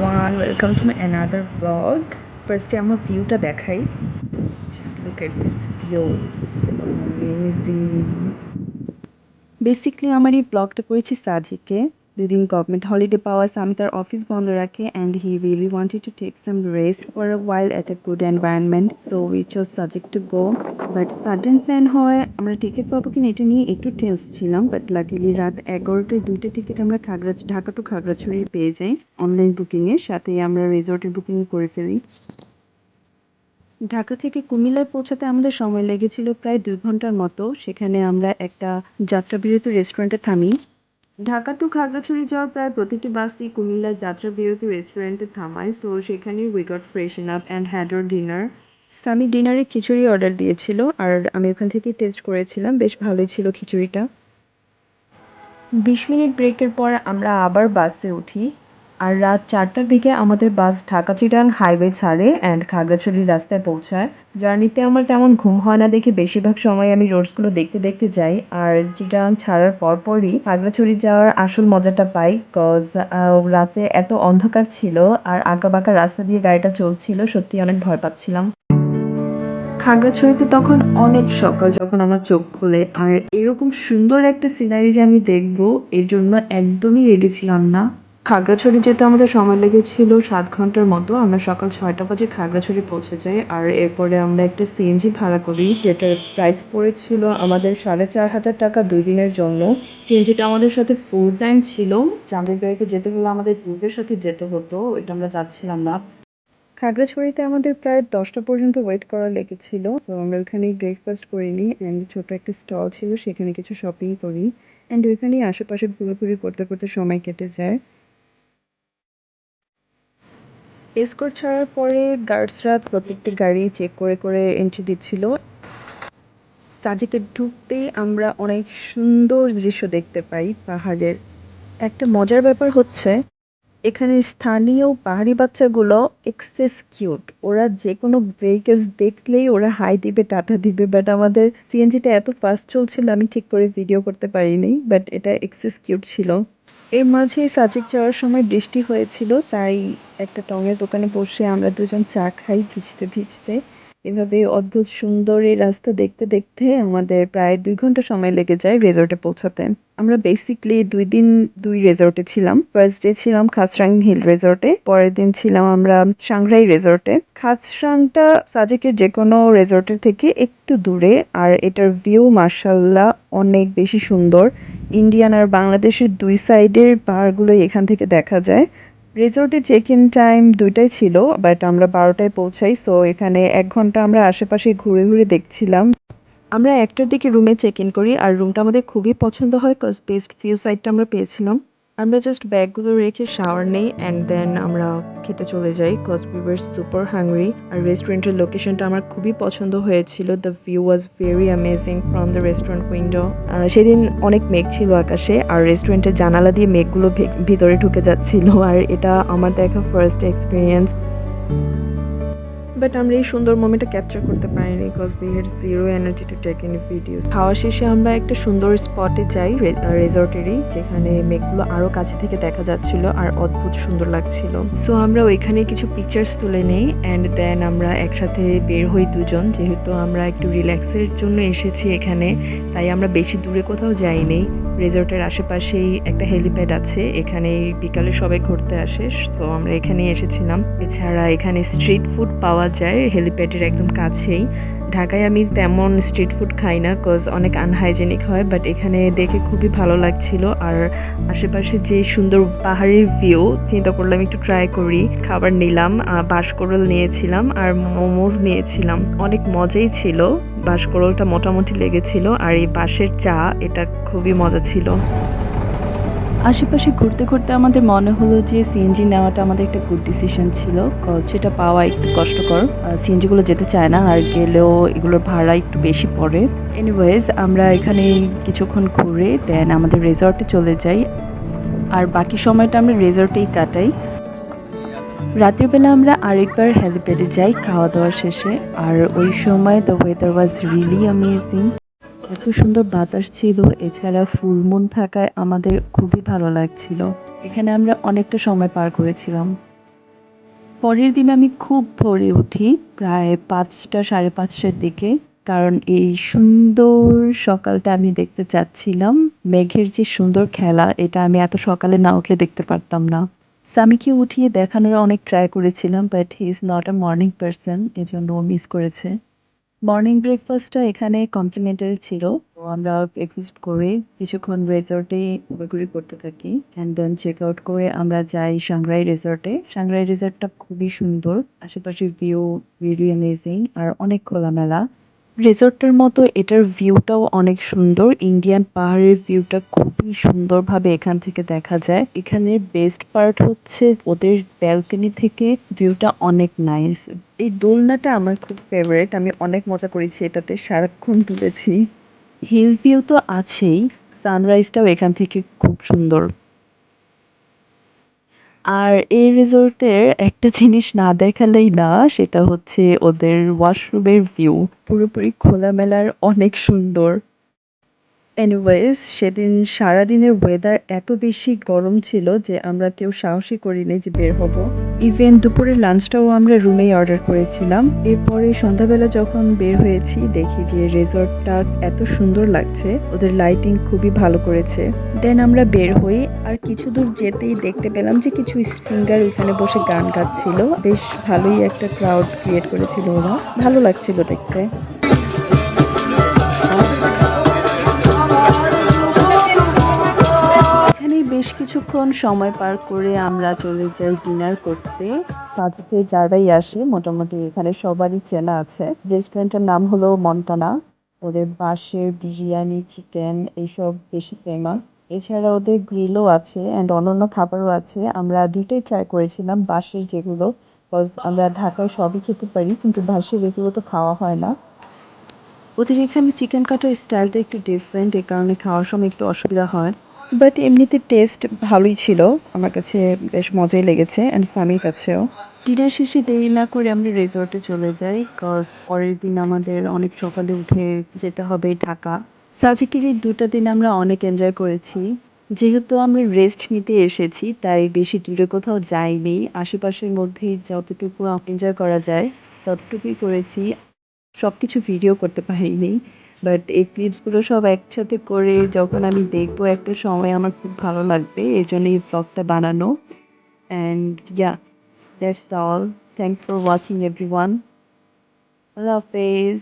everyone, welcome to my another vlog. First আমার ভিউটা দেখাই. Just look at this view, it's so amazing. Basically আমার এই ব্লগটা করেছি সাজিকে। দুদিন গভর্নমেন্ট হলিডে পাওয়া আমি তার অফিস বন্ধ রাখে and he really wanted to take some rest for a while at a good environment, so we chose Sajek to go. But sudden plan হয় আমরা টিকিট পাবো কিনা এটা নিয়ে একটু টেন্স ছিলাম, বাট লাকিলি রাত 11টায় 2টা টিকিট আমরা ঢাকা টু খাগড়াছড়ি পেয়ে যাই অনলাইন বুকিংয়ে, সাথে আমরা রিসোর্টের বুকিং করে ফেলি। ঢাকা থেকে কুমিল্লায় পৌঁছাতে আমাদের সময় লেগেছিল প্রায় 2 ঘন্টার মতো। সেখানে আমরা একটা যাত্রাবিরতি রেস্টুরেন্টে থামি। ঢাকা টু খাগড়াছড়ি যাওয়ার প্রায় প্রতিটি বাসই কুমিল্লার যাত্রাবিরতি রেস্টুরেন্টে থামায়, সো সেখানে we got freshen up and had our dinner. Sami ডিনারে খিচুড়ি অর্ডার দিয়েছিল আর আমি ওখান থেকে টেস্ট করেছিলাম, বেশ ভালোই ছিল খিচুড়িটা। 20 মিনিট ব্রেকের পর আমরা আবার বাসে উঠি আর রাত 4টার দিকে আমাদের বাস ঢাকা চিটাং হাইওয়ে ছাড়ে অ্যান্ড খাগড়াছড়ির রাস্তায় পৌঁছায়। জার্নিতে আমার তেমন ঘুম হয় না দেখে বেশিরভাগ সময় আমি রোডসগুলো দেখতে দেখতে যাই, আর চিটাং ছাড়ার পরপরই খাগড়াছড়ি যাওয়ার আসল মজাটা পাই, কজ রাতে এত অন্ধকার ছিল আর আঁকাবাঁকা রাস্তা দিয়ে গাড়িটা চলছিল, সত্যি অনেক ভয় পাচ্ছিলাম। খাগড়াছড়িতে তখন অনেক সকাল যখন আমার চোখ খোলে, আর এরকম সুন্দর একটা সিনারি যে আমি দেখবো এর জন্য একদমই রেডি ছিলাম না। খাগড়াছড়ি যেতে আমাদের সময় লেগেছিল 7 ঘন্টার মতো। আমরা সকাল 6টা বাজে খাগড়াছড়ি পৌঁছে যাই আর এরপরে আমরা একটা সিএনজি ভাড়া করি, যেটার প্রাইস পড়েছিল আমাদের 4,500 টাকা 2 দিনের জন্য। সিএনজিটা আমাদের সাথে ফুল টাইম ছিল, চাঁদের গাড়িতে যেতে হলে আমাদের গ্রুপের সাথে যেতে হতো, এটা আমরা যাচ্ছিলাম না। খাগড়াছড়িতে আমাদের প্রায় 10টা পর্যন্ত ওয়েট করা লেগেছিল, তো আমরা ওখানে ব্রেকফাস্ট করে নিই অ্যান্ড ছোট একটা স্টল ছিল সেখানে কিছু শপিং করি অ্যান্ড ওইখানেই আশেপাশে ঘোরাঘুরি করতে করতে সময় কেটে যায়। এসকর্ট ছাড়ার পরে গার্ডসরা প্রত্যেকটি গাড়ি চেক করে করে এন্ট্রি দিচ্ছিল। সাজেকে ঢুকতেই আমরা অনেক সুন্দর দৃশ্য দেখতে পাই পাহাড়ের। একটা মজার ব্যাপার হচ্ছে এখানের স্থানীয় পাহাড়ি বাচ্চাগুলো এক্সেস কিউট, ওরা যে কোনো ভেহিকেলস দেখলেই ওরা হাই দিবে টাটা দিবে, বাট আমাদের সিএনজিটা এত ফাস্ট চলছিল আমি ঠিক করে ভিডিও করতে পারিনি, বাট এটা এক্সেস কিউট ছিল। এর মাঝেই সাজেক যাওয়ার সময় বৃষ্টি হয়েছিল, তাই একটা টঙের দোকানে বসে আমরা দুজন চা খাই ভিজতে ভিজতে। এভাবে অদ্ভুত সুন্দর এই রাস্তা দেখতে দেখতে আমাদের প্রায় 2 ঘন্টা সময় লেগে যায় রিসোর্টে পৌঁছাতে। আমরা বেসিকলি 2 দিন 2 রিসোর্টে ছিলাম। ফার্স্ট ডে ছিলাম খাসরাং হিল রিসোর্টে, পরের দিন ছিলাম আমরা সাংগ্রাই রিসোর্টে। খাসরাংটা সাজেকের যে কোনো রিসোর্টের থেকে একটু দূরে আর এটার ভিউ মার্শাল্লাহ অনেক বেশি সুন্দর। ইন্ডিয়ান আর বাংলাদেশের 2 সাইডের পাহাড়গুলোই এখান থেকে দেখা যায়। রিসোর্টে চেক ইন টাইম 2টায় ছিল, বাট আমরা 12টায় পৌঁছাই, সো এখানে 1 ঘন্টা আমরা আশেপাশে ঘুরে ঘুরে দেখছিলাম। আমরা 1টার দিকে রুমে চেক ইন করি আর রুমটা আমাদের খুবই পছন্দ হয়, কজ বেস্ট ভিউ সাইডটা আমরা পেয়েছিলাম। আমরা জাস্ট ব্যাগগুলো রেখে শাওয়ার নেই অ্যান্ড দেন আমরা খেতে চলে যাই, cause we were super hungry. আর রেস্টুরেন্টের লোকেশনটা আমার খুবই পছন্দ হয়েছিল, the view was very amazing from the restaurant window. সেদিন অনেক মেঘ ছিল আকাশে আর রেস্টুরেন্টের জানালা দিয়ে মেঘগুলো ভিতরে ঢুকে যাচ্ছিল, আর এটা আমার দেখা ফার্স্ট এক্সপিরিয়েন্স। বাট আমরা এই সুন্দর মোমেন্টটা ক্যাপচার করতে পারিনি, because we had zero energy to take any videos. খাওয়া শেষে আমরা একটা সুন্দর স্পটে যাই রিসর্টেরই, যেখানে মেঘগুলো আরও কাছে থেকে দেখা যাচ্ছিল আর অদ্ভুত সুন্দর লাগছিল। সো আমরা ওইখানে কিছু পিকচার্স তুলে নেই অ্যান্ড দেন আমরা একসাথে বের হই দুজন, যেহেতু আমরা একটু রিল্যাক্সের জন্য এসেছি এখানে, তাই আমরা বেশি দূরে কোথাও যাইনি। রিসর্টের আশেপাশেই একটা হেলিপ্যাড আছে, এখানে বিকালে সবাই ঘুরতে আসে, সো আমরা এখানেই এসেছিলাম। এছাড়া এখানে স্ট্রিট ফুড পাওয়া যায় হেলিপ্যাডের একদম কাছেই। ঢাকায় আমি তেমন স্ট্রিট ফুড খাই না, কজ অনেক আনহাইজেনিক হয়, বাট এখানে দেখে খুবই ভালো লাগছিল। আর আশেপাশে যে সুন্দর পাহাড়ের ভিউ, চিন্তা করলাম একটু ট্রাই করি। খাবার নিলাম, বাঁশকরল নিয়েছিলাম আর মোমোজ নিয়েছিলাম, অনেক মজাই ছিল। বাঁশকরলটা মোটামুটি লেগেছিল আর এই বাঁশের চা এটা খুবই মজা ছিল। আশেপাশে ঘুরতে ঘুরতে আমাদের মনে হলো যে সিএনজি নেওয়াটা আমাদের একটা গুড ডিসিশন ছিল, কজ সেটা পাওয়া একটু কষ্টকর। সিএনজিগুলো যেতে চায় না আর গেলেও এগুলোর ভাড়া একটু বেশি পড়ে। এনিওয়েজ আমরা এখানে কিছুক্ষণ ঘুরে দেন আমাদের রিসর্টে চলে যাই আর বাকি সময়টা আমরা রিসর্টেই কাটাই। রাতের বেলা আমরা আরেকবার হেলিপ্যাডে যাই খাওয়া দাওয়া শেষে, আর ওই সময় the weather was really amazing. এত সুন্দর বাতাস ছিল, এছাড়া ফুল মুন থাকায় আমাদের খুবই ভালো লাগছিল। এখানে আমরা অনেকটা সময় পার করেছিলাম। পরের দিন আমি খুব ভোরে উঠি, প্রায় ৫টা ৫:৩০টার দিকে। কারণ এই সুন্দর সকালটা আমি দেখতে চাচ্ছিলাম। মেঘের যে সুন্দর খেলা, এটা আমি এত সকালে না উঠলে দেখতে পারতাম না। সামিকে উঠিয়ে দেখানোর অনেক ট্রাই করেছিলাম, but he is not a morning person, এজন্য ও মিস করেছে। মর্নিং ব্রেকফাস্টটা এখানে কমপ্লিমেন্টারি ছিল। তো আমরা ব্রেকফাস্ট করে কিছুক্ষণ রিসোর্টে ঘোরাঘুরি করতে থাকি। অ্যান্ড দেন চেক আউট করে আমরা যাই সাংগ্রাই রিসোর্টে। সাংগ্রাই রিসোর্টটা খুবই সুন্দর। আশেপাশের ভিউ রিয়েলি অ্যামেজিং আর অনেক খোলামেলা। রিসোর্টটার মতো এটার ভিউটাও অনেক সুন্দর। ইন্ডিয়ান পাহাড়ের ভিউটা খুবই সুন্দরভাবে এখান থেকে দেখা যায়। এখানের বেস্ট পার্ট হচ্ছে ওদের ব্যালকনি থেকে ভিউটা অনেক নাইস। এই দোলনাটা আমার খুব ফেভারিট। আমি অনেক মজা করেছি এটাতে, সারাক্ষণ তুলেছি। হিল ভিউ তো আছেই, সানরাইজটাও এখান থেকে খুব সুন্দর। আর এই রিসোর্টের একটা জিনিস না দেখালেই না, সেটা হচ্ছে ওদের ওয়াশরুমের ভিউ। পুরোপুরি খোলামেলার অনেক সুন্দর। এনিওয়েজ সেদিন সারাদিনের ওয়েদার এত বেশি গরম ছিল যে আমরা কেউ সাহসই করিনি যে বের হব। ইভেন দুপুরের লাঞ্চটাও আমরা রুমেই অর্ডার করেছিলাম। এরপরে সন্ধ্যাবেলা যখন বের হয়েছি দেখি যে রিসর্টটা এত সুন্দর লাগছে, ওদের লাইটিং খুবই ভালো করেছে। দেন আমরা বের হই, আর কিছু দূর যেতেই দেখতে পেলাম যে কিছু সিঙ্গার ওইখানে বসে গান গাচ্ছিল। বেশ ভালোই একটা ক্রাউড ক্রিয়েট করেছিল ওরা, ভালো লাগছিল দেখতে। এখানেই বেশ কিছুক্ষণ সময় পার করে আমরা চলে যাই ডিনার করতে। সাথে যারাই আসে মোটামুটি এখানে সবারই চেনা আছে। রেস্টুরেন্টের নাম হলো মন্টানা। ওদের বাঁশের বিরিয়ানি, চিকেন এইসব বেশি ফেমাস। এছাড়া ওদের গ্রিলও আছে অ্যান্ড অন্যান্য খাবারও আছে। আমরা দুইটাই ট্রাই করেছিলাম, বাঁশের যেগুলো, বিকজ আমরা ঢাকায় সবই খেতে পারি কিন্তু বাঁশের এগুলো তো খাওয়া হয় না। ওদের এখানে চিকেন কাটার স্টাইলটা একটু ডিফারেন্ট, এই কারণে খাওয়ার সময় একটু অসুবিধা হয়। বাট এমনিতে টেস্ট ভালোই ছিল। আমার কাছে বেশ মজাই লেগেছে অ্যান্ড স্বামীর কাছেও। ডিনার শেষে দেরি না করে আমরা রিসর্টে চলে যাই, কজ পরের দিন আমাদের অনেক সকালে উঠে যেতে হবে ঢাকা। সাজেকের এই 2টা দিন আমরা অনেক এনজয় করেছি। যেহেতু আমরা রেস্ট নিতে এসেছি তাই বেশি দূরে কোথাও যাইনি। আশেপাশের মধ্যেই যতটুকু এনজয় করা যায় ততটুকুই করেছি। সবকিছু ভিডিও করতে পারিনি। বাট এই ক্লিপসগুলো সব একসাথে করে যখন আমি দেখবো একটা সময় আমার খুব ভালো লাগবে। এজন্য এই ব্লগটা বানানো। And yeah, that's all. Thanks for watching everyone. আল্লাহ হাফেজ।